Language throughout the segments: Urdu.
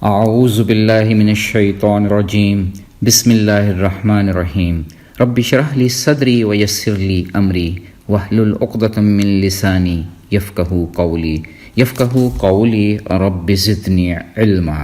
اعوذ باللہ من الشیطان الرجیم بسم اللہ الرحمن الرحیم رب اشرح لی صدری ویسر لی امری واحلل عقدۃ من لسانی یفقہوا قولی رب زدنی علما۔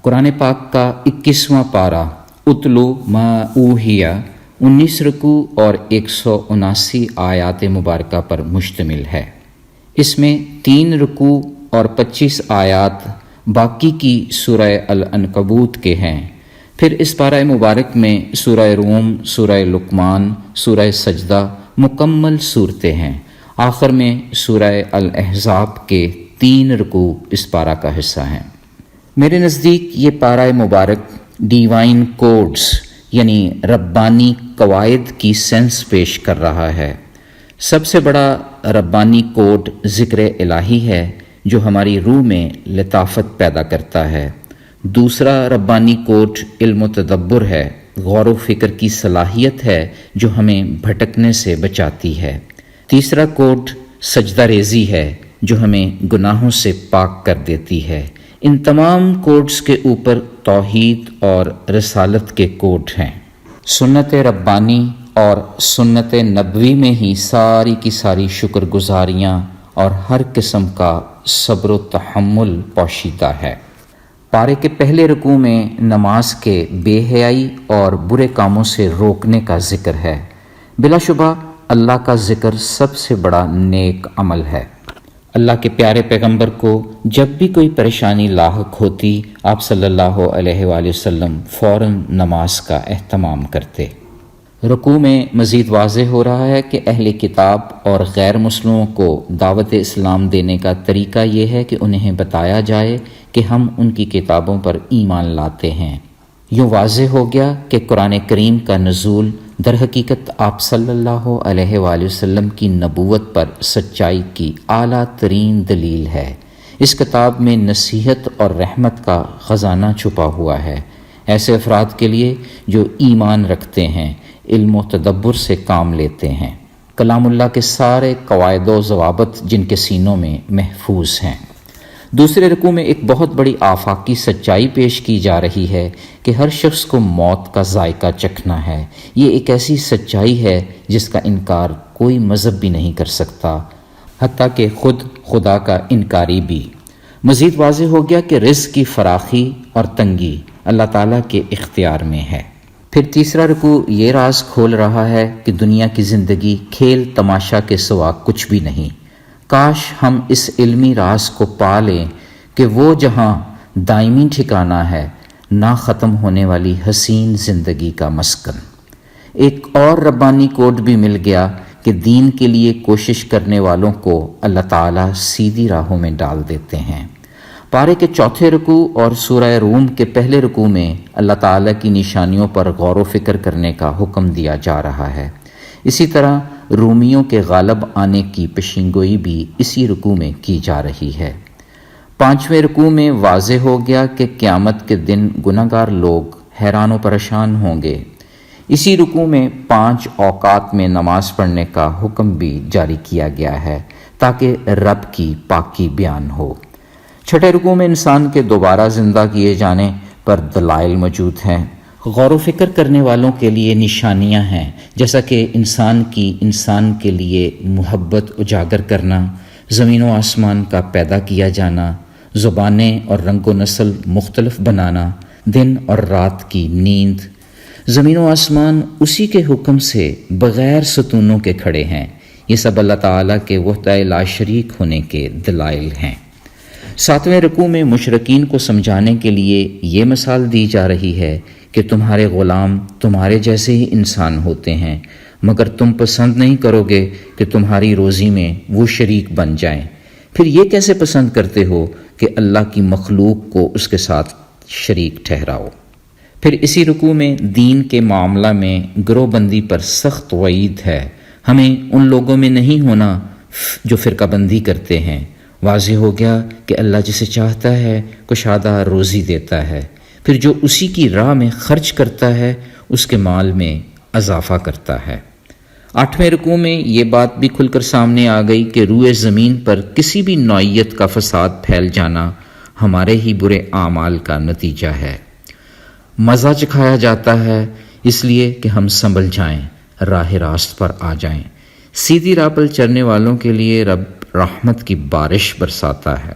قرآن پاک کا 21واں پارہ اتلو ما اوحی 19 رکوع اور 179 آیات مبارکہ پر مشتمل ہے۔ اس میں 3 رکوع اور 25 آیات باقی کی سورہ العنکبوت کے ہیں۔ پھر اس پارہ مبارک میں سورہ روم، سورہ لقمان، سورہ سجدہ مکمل صورتیں ہیں۔ آخر میں سورہ الاحزاب کے 3 رکوع اس پارہ کا حصہ ہیں۔ میرے نزدیک یہ پارہ مبارک ڈیوائن کوڈز یعنی ربانی قواعد کی سینس پیش کر رہا ہے۔ سب سے بڑا ربانی کوڈ ذکر الہی ہے جو ہماری روح میں لطافت پیدا کرتا ہے۔ دوسرا ربانی کوڈ علم و تدبر ہے، غور و فکر کی صلاحیت ہے جو ہمیں بھٹکنے سے بچاتی ہے۔ تیسرا کوڈ سجدہ ریزی ہے جو ہمیں گناہوں سے پاک کر دیتی ہے۔ ان تمام کوڈز کے اوپر توحید اور رسالت کے کوڈ ہیں۔ سنت ربانی اور سنت نبوی میں ہی ساری کی ساری شکر گزاریاں اور ہر قسم کا صبر و تحمل پوشیدہ ہے۔ پارے کے پہلے رکوع میں نماز کے بے حیائی اور برے کاموں سے روکنے کا ذکر ہے۔ بلا شبہ اللہ کا ذکر سب سے بڑا نیک عمل ہے۔ اللہ کے پیارے پیغمبر کو جب بھی کوئی پریشانی لاحق ہوتی، آپ صلی اللہ علیہ وآلہ وسلم فوراً نماز کا اہتمام کرتے۔ رکوع میں مزید واضح ہو رہا ہے کہ اہل کتاب اور غیر مسلموں کو دعوت اسلام دینے کا طریقہ یہ ہے کہ انہیں بتایا جائے کہ ہم ان کی کتابوں پر ایمان لاتے ہیں۔ یوں واضح ہو گیا کہ قرآن کریم کا نزول در حقیقت آپ صلی اللہ علیہ وآلہ وسلم کی نبوت پر سچائی کی اعلیٰ ترین دلیل ہے۔ اس کتاب میں نصیحت اور رحمت کا خزانہ چھپا ہوا ہے، ایسے افراد کے لیے جو ایمان رکھتے ہیں، علم و تدبر سے کام لیتے ہیں، کلام اللہ کے سارے قواعد و ضوابط جن کے سینوں میں محفوظ ہیں۔ دوسرے رکوع میں ایک بہت بڑی آفاقی سچائی پیش کی جا رہی ہے کہ ہر شخص کو موت کا ذائقہ چکھنا ہے۔ یہ ایک ایسی سچائی ہے جس کا انکار کوئی مذہب بھی نہیں کر سکتا، حتیٰ کہ خود خدا کا انکاری بھی۔ مزید واضح ہو گیا کہ رزق کی فراخی اور تنگی اللہ تعالیٰ کے اختیار میں ہے۔ پھر تیسرا رکوع یہ راز کھول رہا ہے کہ دنیا کی زندگی کھیل تماشا کے سوا کچھ بھی نہیں۔ کاش ہم اس علمی راز کو پا لیں کہ وہ جہاں دائمی ٹھکانہ ہے، نہ ختم ہونے والی حسین زندگی کا مسکن۔ ایک اور ربانی کوڈ بھی مل گیا کہ دین کے لیے کوشش کرنے والوں کو اللہ تعالیٰ سیدھی راہوں میں ڈال دیتے ہیں۔ پارے کے چوتھے رکوع اور سورہ روم کے پہلے رکوع میں اللہ تعالیٰ کی نشانیوں پر غور و فکر کرنے کا حکم دیا جا رہا ہے۔ اسی طرح رومیوں کے غالب آنے کی پیشینگوئی بھی اسی رکوع میں کی جا رہی ہے۔ 5ویں رکوع میں واضح ہو گیا کہ قیامت کے دن گنہگار لوگ حیران و پریشان ہوں گے۔ اسی رکوع میں 5 اوقات میں نماز پڑھنے کا حکم بھی جاری کیا گیا ہے تاکہ رب کی پاکی بیان ہو۔ 6 رکوع میں انسان کے دوبارہ زندہ کیے جانے پر دلائل موجود ہیں، غور و فکر کرنے والوں کے لیے نشانیاں ہیں، جیسا کہ انسان کے لیے محبت اجاگر کرنا، زمین و آسمان کا پیدا کیا جانا، زبانیں اور رنگ و نسل مختلف بنانا، دن اور رات کی نیند۔ زمین و آسمان اسی کے حکم سے بغیر ستونوں کے کھڑے ہیں۔ یہ سب اللہ تعالیٰ کے وحدہ لا شریک ہونے کے دلائل ہیں۔ 7ویں رکوع میں مشرکین کو سمجھانے کے لیے یہ مثال دی جا رہی ہے کہ تمہارے غلام تمہارے جیسے ہی انسان ہوتے ہیں، مگر تم پسند نہیں کرو گے کہ تمہاری روزی میں وہ شریک بن جائیں۔ پھر یہ کیسے پسند کرتے ہو کہ اللہ کی مخلوق کو اس کے ساتھ شریک ٹھہراؤ۔ پھر اسی رکوع میں دین کے معاملہ میں گروہ بندی پر سخت وعید ہے۔ ہمیں ان لوگوں میں نہیں ہونا جو فرقہ بندی کرتے ہیں۔ واضح ہو گیا کہ اللہ جسے چاہتا ہے کشادہ روزی دیتا ہے، پھر جو اسی کی راہ میں خرچ کرتا ہے اس کے مال میں اضافہ کرتا ہے۔ 8ویں رکوع میں یہ بات بھی کھل کر سامنے آ گئی کہ روئے زمین پر کسی بھی نوعیت کا فساد پھیل جانا ہمارے ہی برے اعمال کا نتیجہ ہے۔ مزہ چکھایا جاتا ہے اس لیے کہ ہم سنبھل جائیں، راہ راست پر آ جائیں۔ سیدھی راہ پر چلنے والوں کے لیے رب رحمت کی بارش برساتا ہے۔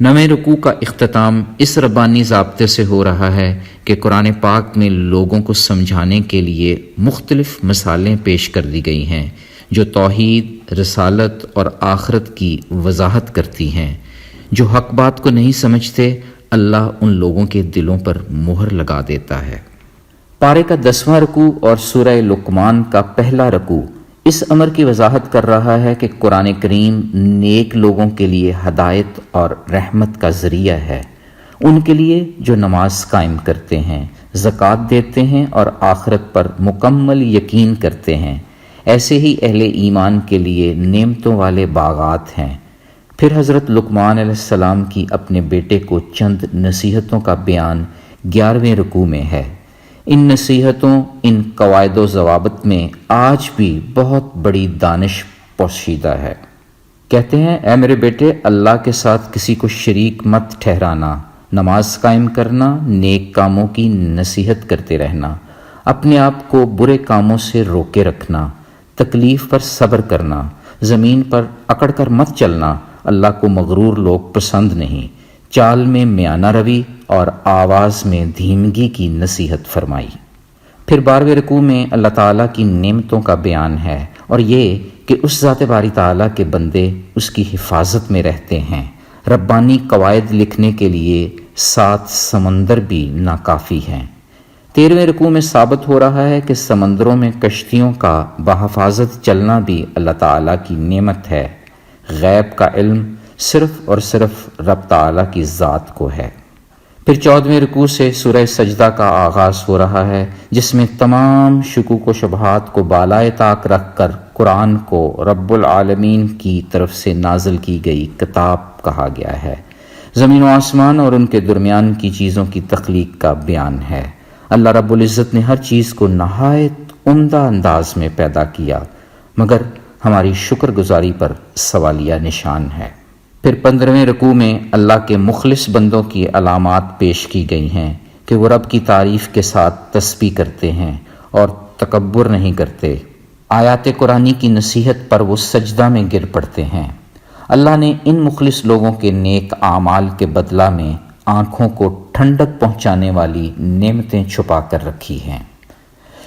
نویں رکوع کا اختتام اس ربانی ضابطے سے ہو رہا ہے کہ قرآن پاک میں لوگوں کو سمجھانے کے لیے مختلف مثالیں پیش کر دی گئی ہیں جو توحید، رسالت اور آخرت کی وضاحت کرتی ہیں۔ جو حق بات کو نہیں سمجھتے، اللہ ان لوگوں کے دلوں پر مہر لگا دیتا ہے۔ پارے کا 10واں رکوع اور سورہ لقمان کا پہلا رکوع اس امر کی وضاحت کر رہا ہے کہ قرآن کریم نیک لوگوں کے لیے ہدایت اور رحمت کا ذریعہ ہے، ان کے لیے جو نماز قائم کرتے ہیں، زکوٰۃ دیتے ہیں اور آخرت پر مکمل یقین کرتے ہیں۔ ایسے ہی اہل ایمان کے لیے نعمتوں والے باغات ہیں۔ پھر حضرت لقمان علیہ السلام کی اپنے بیٹے کو چند نصیحتوں کا بیان 11ویں رکوع میں ہے۔ ان نصیحتوں، ان قواعد و ضوابط میں آج بھی بہت بڑی دانش پوشیدہ ہے۔ کہتے ہیں، اے میرے بیٹے، اللہ کے ساتھ کسی کو شریک مت ٹھہرانا، نماز قائم کرنا، نیک کاموں کی نصیحت کرتے رہنا، اپنے آپ کو برے کاموں سے روکے رکھنا، تکلیف پر صبر کرنا، زمین پر اکڑ کر مت چلنا، اللہ کو مغرور لوگ پسند نہیں، چال میں میانہ روی اور آواز میں دھیمگی کی نصیحت فرمائی۔ پھر 12ویں رکوع میں اللہ تعالیٰ کی نعمتوں کا بیان ہے اور یہ کہ اس ذات باری تعالیٰ کے بندے اس کی حفاظت میں رہتے ہیں۔ ربانی قواعد لکھنے کے لیے 7 سمندر بھی ناکافی ہیں۔ 13ویں رکوع میں ثابت ہو رہا ہے کہ سمندروں میں کشتیوں کا بحفاظت چلنا بھی اللہ تعالیٰ کی نعمت ہے۔ غیب کا علم صرف اور صرف رب تعالیٰ کی ذات کو ہے۔ پھر 14ویں رکوع سے سورہ سجدہ کا آغاز ہو رہا ہے، جس میں تمام شکوک و شبہات کو بالائے طاق رکھ کر قرآن کو رب العالمین کی طرف سے نازل کی گئی کتاب کہا گیا ہے۔ زمین و آسمان اور ان کے درمیان کی چیزوں کی تخلیق کا بیان ہے۔ اللہ رب العزت نے ہر چیز کو نہایت عمدہ انداز میں پیدا کیا، مگر ہماری شکر گزاری پر سوالیہ نشان ہے۔ پھر 15ویں رکوع میں اللہ کے مخلص بندوں کی علامات پیش کی گئی ہیں کہ وہ رب کی تعریف کے ساتھ تسبیح کرتے ہیں اور تکبر نہیں کرتے۔ آیات قرآنی کی نصیحت پر وہ سجدہ میں گر پڑتے ہیں۔ اللہ نے ان مخلص لوگوں کے نیک اعمال کے بدلہ میں آنکھوں کو ٹھنڈک پہنچانے والی نعمتیں چھپا کر رکھی ہیں۔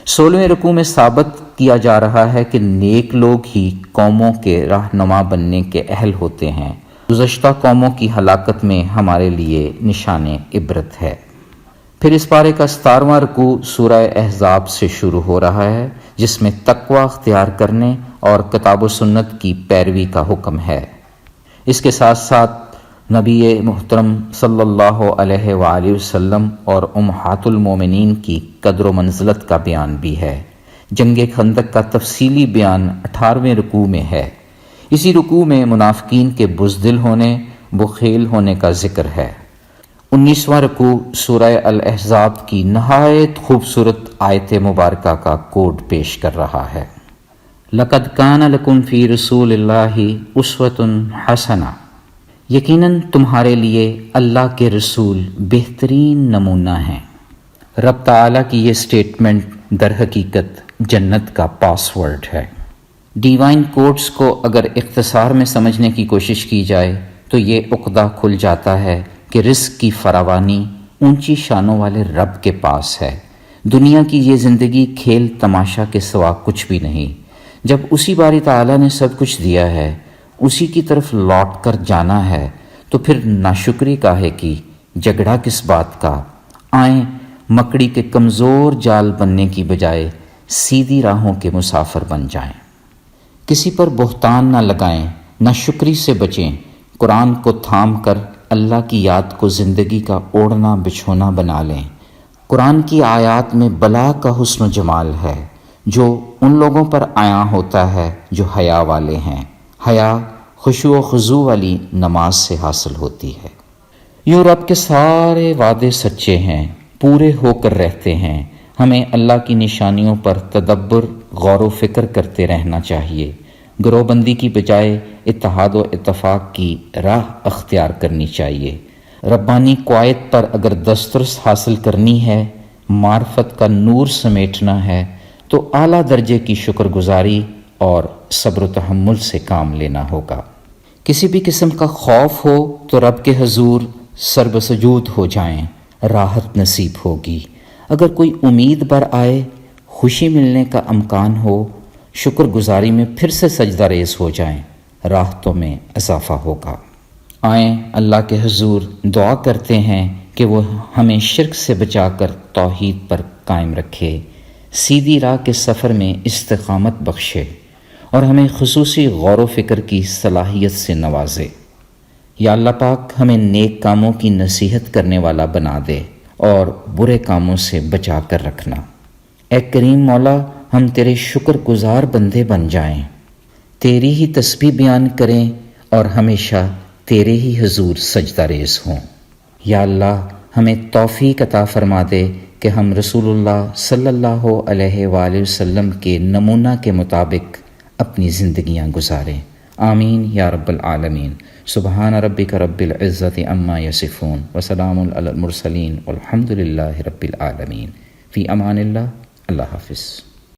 16ویں رکوع میں ثابت کیا جا رہا ہے کہ نیک لوگ ہی قوموں کے رہنما بننے کے اہل ہوتے ہیں۔ گزشتہ قوموں کی ہلاکت میں ہمارے لیے نشان عبرت ہے۔ پھر اس پارے کا 17واں رکوع سورہ احزاب سے شروع ہو رہا ہے، جس میں تقوی اختیار کرنے اور کتاب و سنت کی پیروی کا حکم ہے۔ اس کے ساتھ ساتھ نبی محترم صلی اللہ علیہ وآلہ وسلم اور امہات المومنین کی قدر و منزلت کا بیان بھی ہے۔ جنگ خندق کا تفصیلی بیان 18ویں رکوع میں ہے۔ اسی رکوع میں منافقین کے بزدل ہونے، بخیل ہونے کا ذکر ہے۔ 19واں رکوع سورہ الاحزاب کی نہایت خوبصورت آیت مبارکہ کا کوڈ پیش کر رہا ہے۔ لَقَدْ كَانَ لَكُمْ فِي رَسُولِ اللَّهِ أُسْوَةٌ حَسَنَةٌ، یقیناً تمہارے لیے اللہ کے رسول بہترین نمونہ ہیں۔ رب تعالیٰ کی یہ سٹیٹمنٹ در حقیقت جنت کا پاس ورڈ ہے۔ ڈیوائن کوڈز کو اگر اختصار میں سمجھنے کی کوشش کی جائے تو یہ عقدہ کھل جاتا ہے کہ رزق کی فراوانی اونچی شانوں والے رب کے پاس ہے۔ دنیا کی یہ زندگی کھیل تماشا کے سوا کچھ بھی نہیں۔ جب اسی باری تعالیٰ نے سب کچھ دیا ہے، اسی کی طرف لوٹ کر جانا ہے، تو پھر ناشکری کاہے کی، جھگڑا کس بات کا؟ آئیں مکڑی کے کمزور جال بننے کی بجائے سیدھی راہوں کے مسافر بن جائیں۔ کسی پر بہتان نہ لگائیں، نہ شکری سے بچیں۔ قرآن کو تھام کر اللہ کی یاد کو زندگی کا اوڑھنا بچھونا بنا لیں۔ قرآن کی آیات میں بلا کا حسن و جمال ہے جو ان لوگوں پر عیاں ہوتا ہے جو حیا والے ہیں۔ حیا خشوع و خضوع والی نماز سے حاصل ہوتی ہے۔ یوں رب کے سارے وعدے سچے ہیں، پورے ہو کر رہتے ہیں۔ ہمیں اللہ کی نشانیوں پر تدبر، غور و فکر کرتے رہنا چاہیے۔ گروہ بندی کی بجائے اتحاد و اتفاق کی راہ اختیار کرنی چاہیے۔ ربانی قواعد پر اگر دسترس حاصل کرنی ہے، معرفت کا نور سمیٹنا ہے، تو اعلیٰ درجے کی شکر گزاری اور صبر و تحمل سے کام لینا ہوگا۔ کسی بھی قسم کا خوف ہو تو رب کے حضور سر بسجود ہو جائیں، راحت نصیب ہوگی۔ اگر کوئی امید بر آئے، خوشی ملنے کا امکان ہو، شکر گزاری میں پھر سے سجدہ ریز ہو جائیں، راحتوں میں اضافہ ہوگا۔ آئیں اللہ کے حضور دعا کرتے ہیں کہ وہ ہمیں شرک سے بچا کر توحید پر قائم رکھے، سیدھی راہ کے سفر میں استقامت بخشے اور ہمیں خصوصی غور و فکر کی صلاحیت سے نوازے۔ یا اللہ پاک ہمیں نیک کاموں کی نصیحت کرنے والا بنا دے اور برے کاموں سے بچا کر رکھنا۔ اے کریم مولا، ہم تیرے شکر گزار بندے بن جائیں، تیری ہی تسبیح بیان کریں اور ہمیشہ تیرے ہی حضور سجدہ ریز ہوں۔ یا اللہ ہمیں توفیق عطا فرما دے کہ ہم رسول اللہ صلی اللہ علیہ وآلہ وسلم کے نمونہ کے مطابق اپنی زندگیاں گزاریں۔ آمین یا رب العالمین۔ سبحان ربک رب العزت عما یصفون وسلام علی المرسلین والحمد للہ رب العالمین۔ فی امان اللہ۔ اللہ حافظ۔